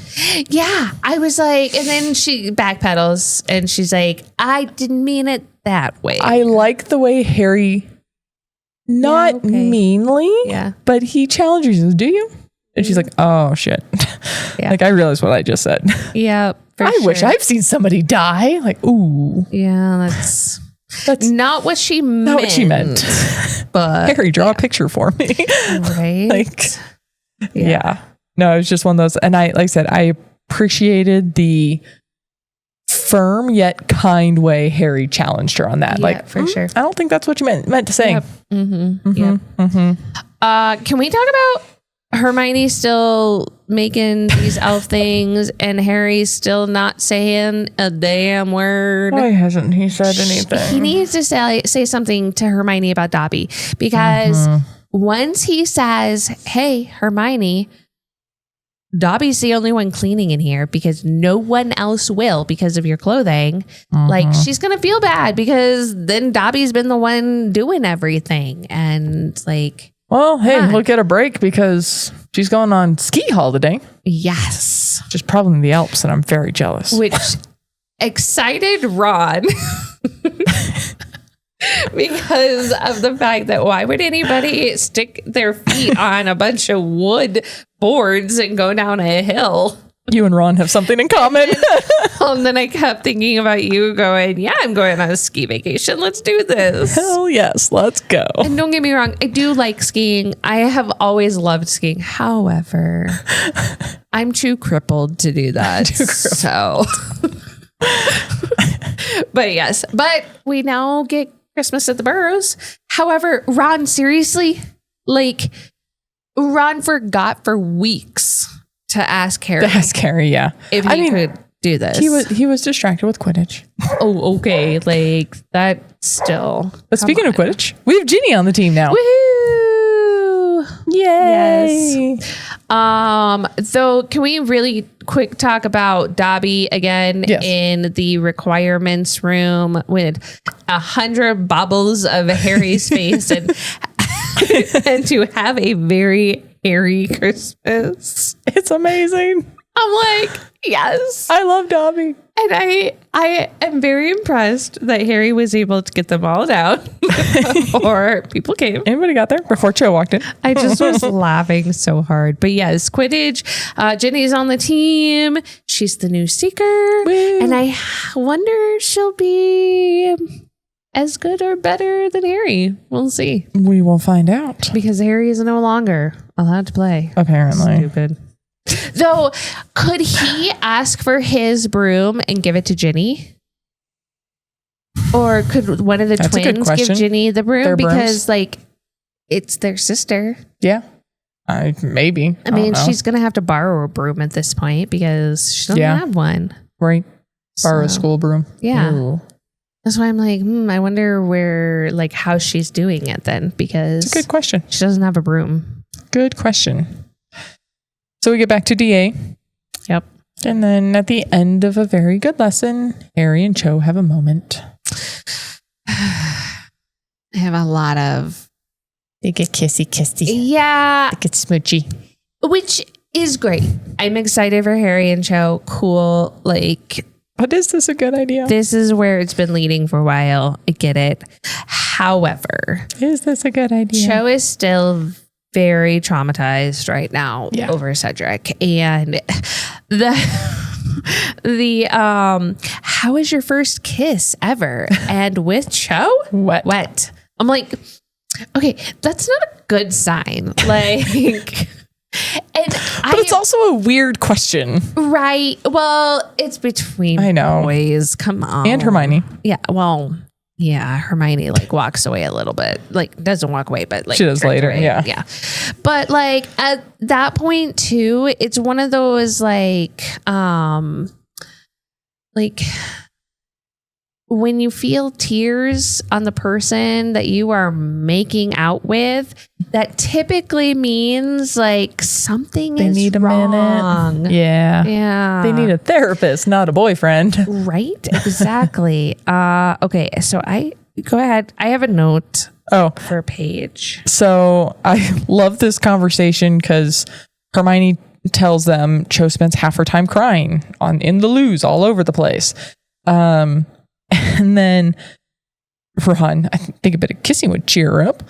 Yeah. I was like, and then she backpedals and she's like, I didn't mean it that way. I like the way Harry, not meanly, but he challenges her. Do you? And she's like, oh shit. Yeah. Like I realized what I just said. Yeah. I wish I've seen somebody die. Like, ooh. Yeah. That's not what she meant. Not what she meant. But Harry, draw a picture for me. Right. Yeah. No, it was just one of those. And I appreciated the firm yet kind way Harry challenged her on that. Yeah, for sure. I don't think that's what you meant to say. Yep. Can we talk about Hermione still making these elf things and Harry's still not saying a damn word? Why hasn't he said anything? He needs to say something to Hermione about Dobby, because once he says, hey, Hermione, Dobby's the only one cleaning in here because no one else will because of your clothing. Like, she's going to feel bad because then Dobby's been the one doing everything. And like, well, hey, we'll get a break because she's going on ski holiday. Yes. Just probably in the Alps, and I'm very jealous. Which excited Ron because of the fact that why would anybody stick their feet on a bunch of wood boards and go down a hill? You and Ron have something in common. And then I kept thinking about you going, yeah, I'm going on a ski vacation. Let's do this. Hell yes, let's go. And don't get me wrong, I do like skiing. I have always loved skiing. However, I'm too crippled to do that. So, But yes, but we now get Christmas at the Burrows. However, Ron, seriously, like Ron forgot for weeks to ask Harry. Yeah. If he could do this. He was distracted with Quidditch. Oh, okay. Like that still. But speaking of Quidditch, we have Ginny on the team now. Woohoo! Yay! Yes. So can we really quick talk about Dobby again in the requirements room with 100 bobbles of Harry's face and and to have a very hairy Christmas. It's amazing. I'm like, yes. I love Dobby. And I am very impressed that Harry was able to get them all down before people came. Anybody got there before Cho walked in? I just was laughing so hard. But yes, Quidditch. Jenny's on the team. She's the new seeker. Woo. And I wonder she'll be as good or better than Harry. We'll see. We will find out. Because Harry is no longer allowed to play. Apparently. Stupid. Though, could he ask for his broom and give it to Ginny? Or could one of the twins give Ginny the broom? Because, like, it's their sister. Yeah. Maybe. I mean, she's going to have to borrow a broom at this point because she doesn't have one. Right. Borrow a school broom. Yeah. Ooh. That's why I'm like, I wonder how she's doing it then, because it's a good question. She doesn't have a broom. Good question. So we get back to DA. Yep. And then at the end of a very good lesson, Harry and Cho have a moment. I have a lot of... They get kissy. Yeah. They get smoochy. Which is great. I'm excited for Harry and Cho. Cool. Like... But is this a good idea? This is where it's been leading for a while. I get it. However... Is this a good idea? Cho is still... very traumatized right now over Cedric, and the how was your first kiss ever? And with Cho, wet. I'm like, okay, that's not a good sign. Like, but it's also a weird question, right? Well, it's between boys. Come on, and Hermione. Yeah, well. Yeah, Hermione walks away a little bit. Doesn't walk away, but she does later. Away. Yeah. But at that point too, it's one of those when you feel tears on the person that you are making out with, that typically means something they need a wrong. Minute. Yeah. They need a therapist, not a boyfriend. Right. Exactly. Okay. So go ahead. I have a note for Paige. So I love this conversation because Hermione tells them Cho spends half her time crying in the loos all over the place. And then Ron, I think a bit of kissing would cheer her up.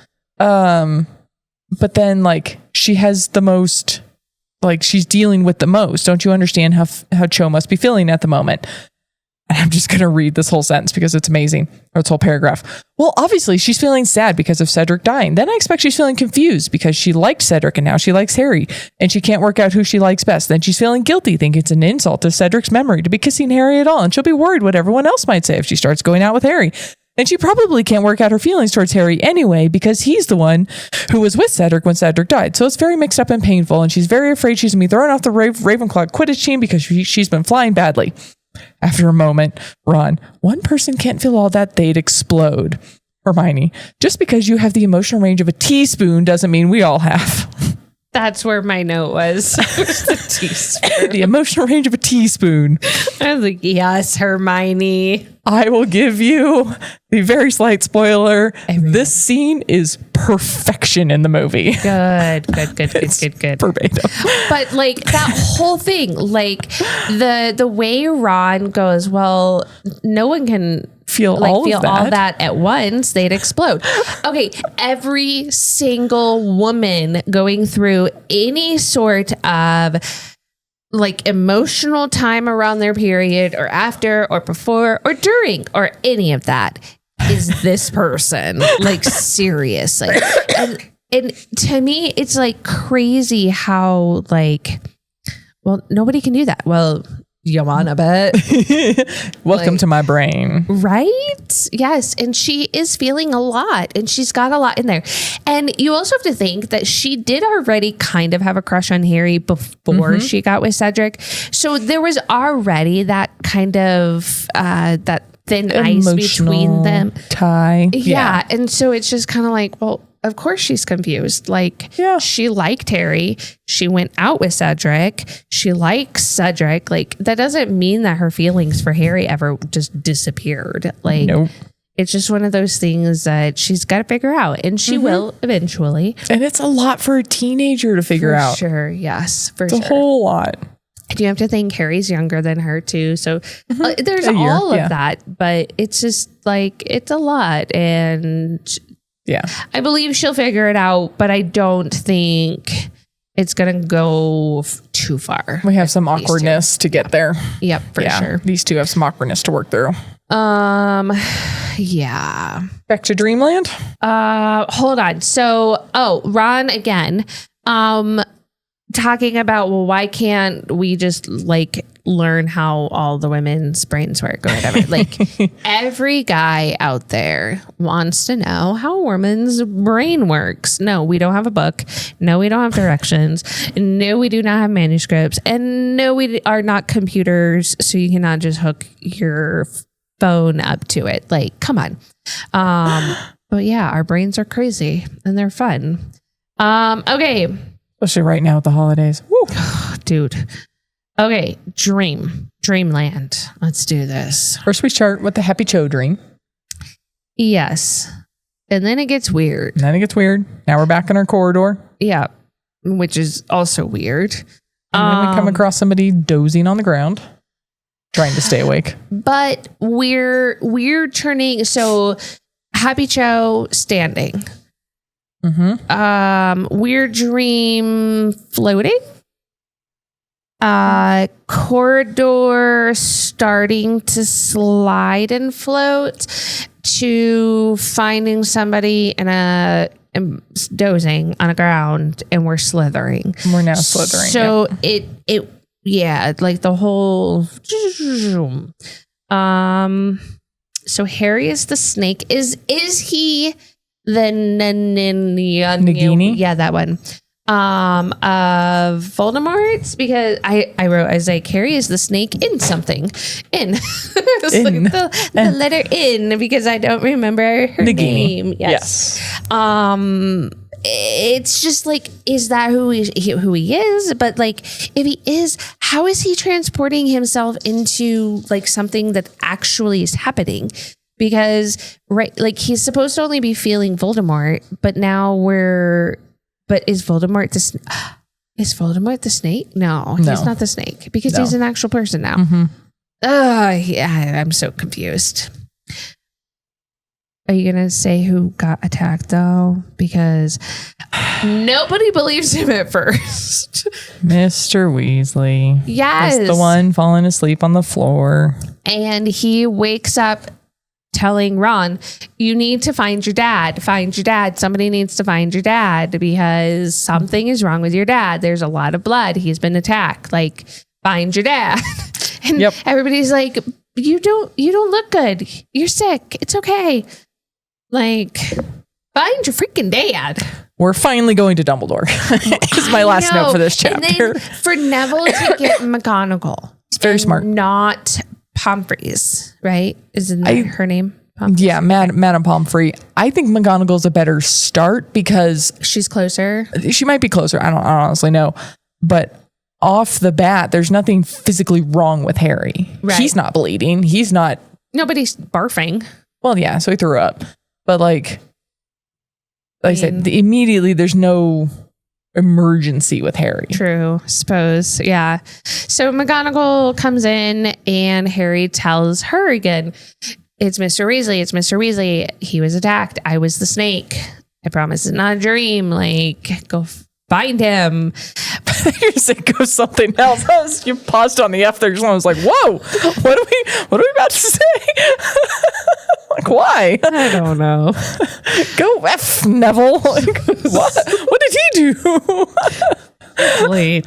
But then she has the most, she's dealing with the most. Don't you understand how Cho must be feeling at the moment? And I'm just going to read this whole sentence because it's amazing. Or this whole paragraph. Well, obviously she's feeling sad because of Cedric dying. Then I expect she's feeling confused because she liked Cedric and now she likes Harry and she can't work out who she likes best. Then she's feeling guilty, thinking it's an insult to Cedric's memory to be kissing Harry at all. And she'll be worried what everyone else might say if she starts going out with Harry. And she probably can't work out her feelings towards Harry anyway because he's the one who was with Cedric when Cedric died. So it's very mixed up and painful. And she's very afraid she's going to be thrown off the Ravenclaw Quidditch team because she's been flying badly. After a moment, Ron, one person can't feel all that, they'd explode. Hermione, just because you have the emotional range of a teaspoon doesn't mean we all have. That's where my note was. The teaspoon. The emotional range of a teaspoon. I was like, yes, Hermione. I will give you the very slight spoiler. This scene is perfection in the movie. Good. Verbatim. But that whole thing, the way Ron goes, well, no one can feel all that at once, they'd explode. Okay, every single woman going through any sort of emotional time around their period or after or before or during or any of that is this person. Seriously. And to me, it's crazy how well, nobody can do that. Well, You wanna bet? Welcome to my brain. Right? Yes. And she is feeling a lot, and she's got a lot in there. And you also have to think that she did already kind of have a crush on Harry before she got with Cedric. So there was already that kind of that thin ice between them. Tie. Yeah. And so it's just kind of like, well, of course she's confused. Like, she liked Harry. She went out with Cedric. She likes Cedric. Like, that doesn't mean that her feelings for Harry ever just disappeared. Like, nope. It's just one of those things that she's got to figure out. And she will eventually. And it's a lot for a teenager to figure out. Sure. Yes. For it's sure. a whole lot. You have to think Harry's younger than her too. So there's all of that. But it's just like, it's a lot. And yeah, I believe she'll figure it out, but I don't think it's going to go too far. We have some awkwardness to get there. Yep, for sure. These two have some awkwardness to work through. Yeah. Back to Dreamland. Hold on. So, Ron again, talking about, well, why can't we just like learn how all the women's brains work or whatever? Like, every guy out there wants to know how a woman's brain works. No, we don't have a book. No, we don't have directions. No, we do not have manuscripts. And no, we are not computers. So you cannot just hook your phone up to it. Like, come on. But yeah, our brains are crazy and they're fun. Okay. Especially right now with the holidays. Woo. Dude. Okay. Dreamland. Let's do this. First we start with the Happy Cho dream. Yes. And then it gets weird. Now we're back in our corridor. Yeah. Which is also weird. And then we come across somebody dozing on the ground, trying to stay awake. But we're turning. So Happy Cho standing. Weird dream floating. Corridor starting to slide and float to finding somebody in dozing on the ground, and we're slithering. We're now slithering. So it like the whole. So Harry is the snake. Is he the Nagini? Yeah, that one. Of Voldemort's, because I was like, Harry is the snake in something. It's in. like the letter in, because I don't remember her name. Yes. It's just like, is that who he is? But like, if he is, how is he transporting himself into like something that actually is happening? Because like, he's supposed to only be feeling Voldemort, but now but is Voldemort the snake? No, he's not the snake, because he's an actual person now. Yeah, I'm so confused. Are you going to say who got attacked though? Because nobody believes him at first. Mr. Weasley. Yes. He's the one falling asleep on the floor. And he wakes up telling Ron, you need to find your dad. Find your dad. Somebody needs to find your dad, because something is wrong with your dad. There's a lot of blood. He's been attacked. Like, find your dad. And everybody's like, you don't look good. You're sick. It's okay. Like, find your freaking dad. We're finally going to Dumbledore. Is my last note for this chapter. And then for Neville to get McGonagall. It's very smart. Not Pomfrey's, right? Isn't that her name? Pomfrey? Yeah, Madame Pomfrey. I think McGonagall's a better start because she's closer. She might be closer. I don't honestly know. But off the bat, there's nothing physically wrong with Harry. Right. He's not bleeding. He's not. Nobody's barfing. Well, yeah, so he threw up. But like I said, immediately there's no emergency with Harry. True, suppose. Yeah. So McGonagall comes in and Harry tells her again, it's Mr. Weasley. It's Mr. Weasley. He was attacked. I was the snake. I promise it's not a dream. Like, go find him. You're saying go something else. You paused on the F there. I was like, whoa, what are we about to say? Like, why? I don't know. Go F, Neville. Like, what did he do? Wait.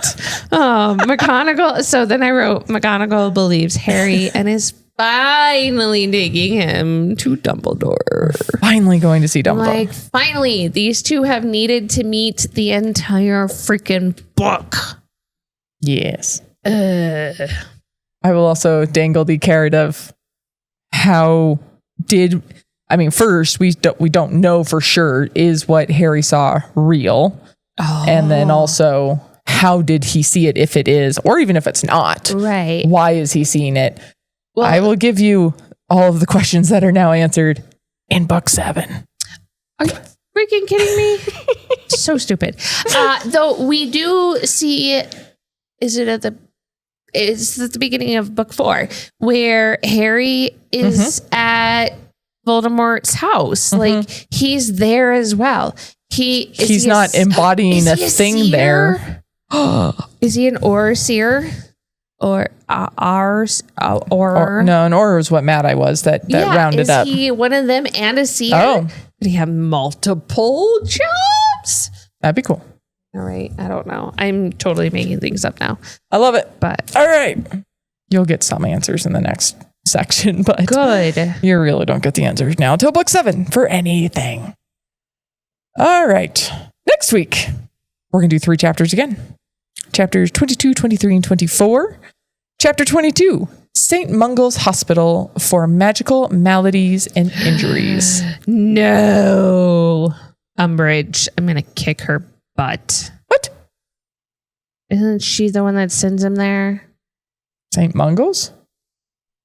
McGonagall. So then I wrote, McGonagall believes Harry and is finally taking him to Dumbledore. Finally going to see Dumbledore. Like, finally, these two have needed to meet the entire freaking book. Yes. I will also dangle the carrot of first, we don't know for sure is what Harry saw real. Oh. And then also, how did he see it if it is, or even if it's not? Right. Why is he seeing it? Well, I will give you all of the questions that are now answered in book 7. Are you freaking kidding me? So stupid. Though we do see, it's at the beginning of book 4 where Harry is at Voldemort's house. Like, he's there as well. He's not embodying a thing there. Is he an Auror-seer? Or no, an Auror is what Mad Eye was that rounded up. Is he one of them and a seer? Oh. Did he have multiple jobs? That'd be cool. All right. I don't know. I'm totally making things up now. I love it. But all right. You'll get some answers in the next section, but good. You really don't get the answers now until book 7 for anything. All right. Next week, we're going to do 3 chapters again. Chapters 22, 23, and 24. Chapter 22, St. Mungo's Hospital for Magical Maladies and Injuries. No. Umbridge, I'm going to kick her butt. What? Isn't she the one that sends him there? St. Mungo's?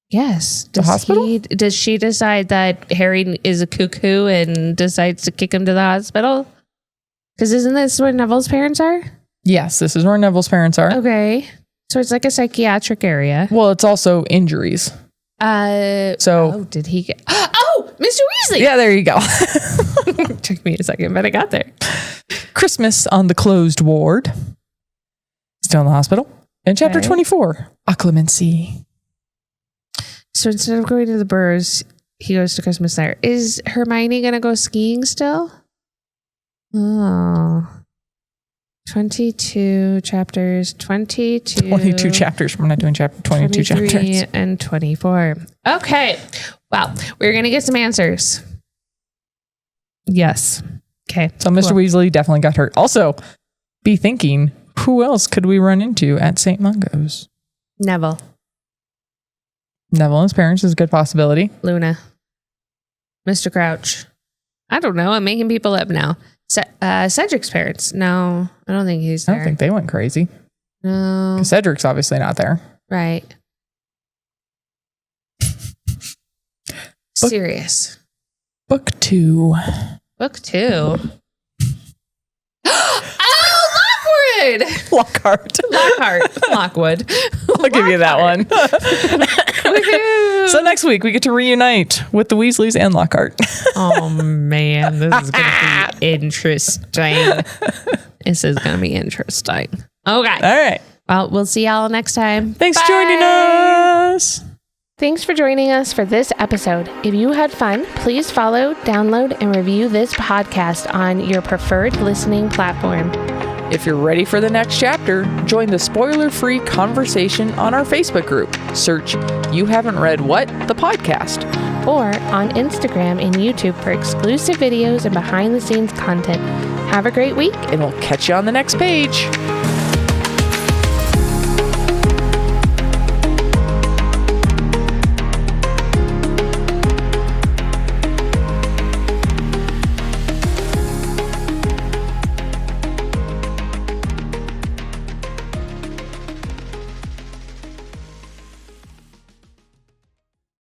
Yes. The hospital? Does she decide that Harry is a cuckoo and decides to kick him to the hospital? Because isn't this where Neville's parents are? Yes, this is where Neville's parents are. Okay. So it's like a psychiatric area. Well, it's also injuries. Did he get... Oh, Mr. Weasley! Yeah, there you go. Took me a second, but I got there. Christmas on the closed ward. Still in the hospital. And chapter 24, Occlumency. So instead of going to the Burrs, he goes to Christmas there. Is Hermione going to go skiing still? Oh. 22 chapters. 22 chapters. We're not doing chapter 22 chapters. And 24. Okay. Well, we're going to get some answers. Yes. Okay. So Mr. Weasley definitely got hurt. Also, be thinking, who else could we run into at St. Mungo's? Neville and his parents is a good possibility. Luna. Mr. Crouch. I don't know. I'm making people up now. Cedric's parents. No, I don't think he's there. I don't think they went crazy. No. Cedric's obviously not there. Right. Serious. Book 2. Book 2. Oh, Lockhart. Lockwood. I'll give you that one. So next week we get to reunite with the Weasleys and Lockhart. Oh man, this is going to be interesting. This is going to be interesting. Okay. All right. Well, we'll see y'all next time. Thanks for joining us. Thanks for joining us for this episode. If you had fun, please follow, download, and review this podcast on your preferred listening platform. If you're ready for the next chapter, join the spoiler-free conversation on our Facebook group. Search You Haven't Read What? The podcast. Or on Instagram and YouTube for exclusive videos and behind-the-scenes content. Have a great week. And we'll catch you on the next page.